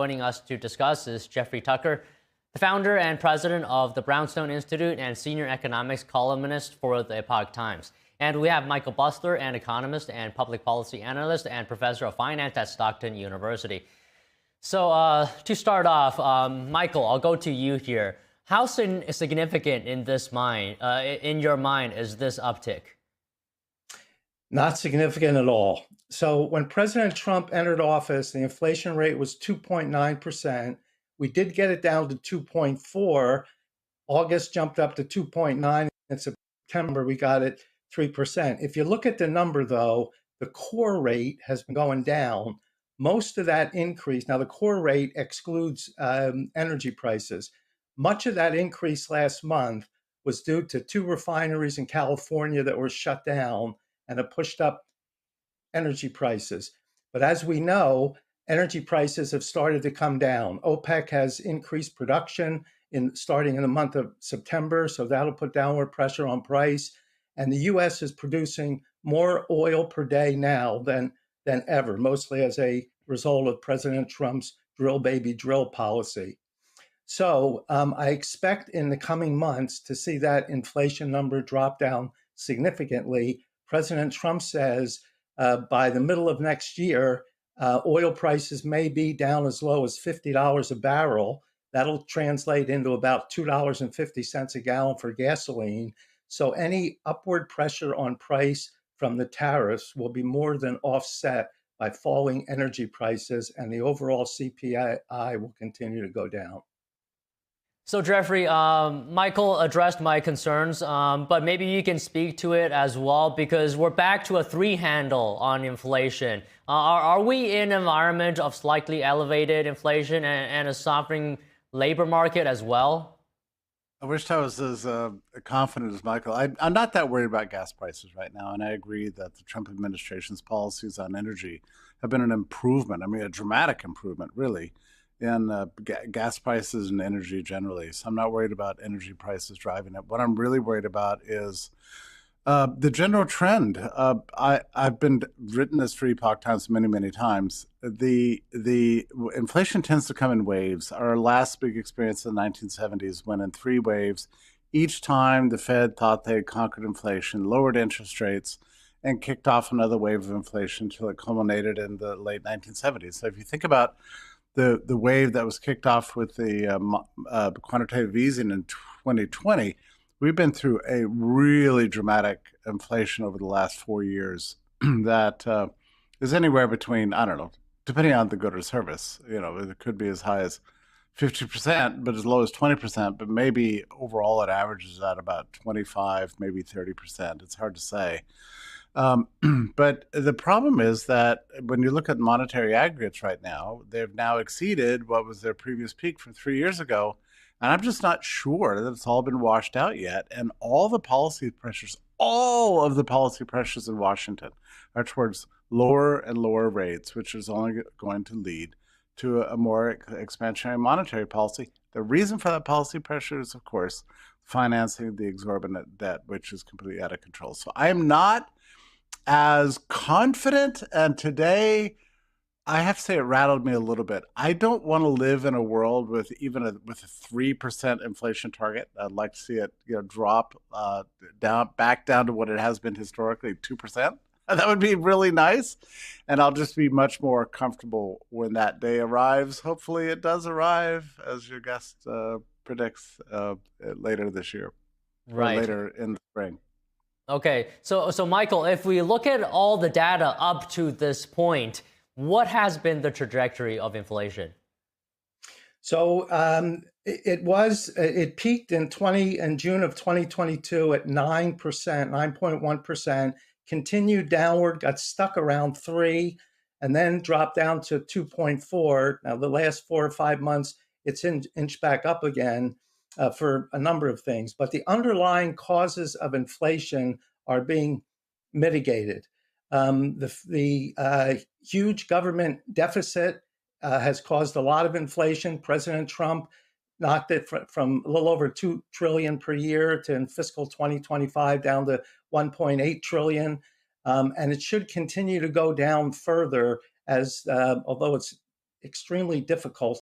Joining us to discuss is Jeffrey Tucker, the founder and president of the Brownstone Institute and senior economics columnist for the Epoch Times. And we have Michael Busler, an economist and public policy analyst and professor of finance at Stockton University. So to start off, Michael, I'll go to you here. How significant in your mind is this uptick? Not significant at all. So when President Trump entered office, the inflation rate was 2.9%. We did get it down to 2.4. August jumped up to 2.9. In September, we got it 3%. If you look at the number, though, the core rate has been going down. Most of that increase, now the core rate excludes energy prices. Much of that increase last month was due to two refineries in California that were shut down, and it pushed up energy prices. But as we know, energy prices have started to come down. OPEC has increased production starting in the month of September, so that'll put downward pressure on price. And the U.S. is producing more oil per day now than ever, mostly as a result of President Trump's drill baby drill policy. So I expect in the coming months to see that inflation number drop down significantly. President Trump says by the middle of next year, oil prices may be down as low as $50 a barrel. That'll translate into about $2.50 a gallon for gasoline. So any upward pressure on price from the tariffs will be more than offset by falling energy prices, and the overall CPI will continue to go down. So Jeffrey, Michael addressed my concerns, but maybe you can speak to it as well, because we're back to a three handle on inflation. Are we in an environment of slightly elevated inflation and a softening labor market as well? I wish I was as confident as Michael. I'm not that worried about gas prices right now, and I agree that the Trump administration's policies on energy have been an improvement. I mean, a dramatic improvement, really, in gas prices and energy generally. So I'm not worried about energy prices driving it. What I'm really worried about is the general trend. I've been written this for Epoch Times many, many times. The inflation tends to come in waves. Our last big experience in the 1970s went in three waves. Each time the Fed thought they had conquered inflation, lowered interest rates, and kicked off another wave of inflation until it culminated in the late 1970s. So if you think about the wave that was kicked off with the quantitative easing in 2020, we've been through a really dramatic inflation over the last 4 years that is anywhere between, I don't know, depending on the good or service, it could be as high as 50%, but as low as 20%, but maybe overall it averages at about 25, maybe 30%. It's hard to say. But the problem is that when you look at monetary aggregates right now, they've now exceeded what was their previous peak from 3 years ago. And I'm just not sure that it's all been washed out yet. And all of the policy pressures in Washington are towards lower and lower rates, which is only going to lead to a more expansionary monetary policy. The reason for that policy pressure is, of course, financing the exorbitant debt, which is completely out of control. So I am not as confident, and today I have to say it rattled me a little bit. I don't want to live in a world with even a 3% inflation target. I'd like to see it drop back down to what it has been historically, 2%. That would be really nice, and I'll just be much more comfortable when that day arrives. Hopefully it does arrive, as your guest predicts, later this year, right, or later in the spring. Okay, so Michael, if we look at all the data up to this point, what has been the trajectory of inflation? So it peaked in June of 2022 at 9%, 9.1%, continued downward, got stuck around 3, and then dropped down to 2.4. Now the last 4 or 5 months, it's inched back up again. For a number of things, but the underlying causes of inflation are being mitigated. The huge government deficit has caused a lot of inflation. President Trump knocked it from a little over $2 trillion per year to in fiscal 2025 down to $1.8 trillion. And it should continue to go down further as, although it's extremely difficult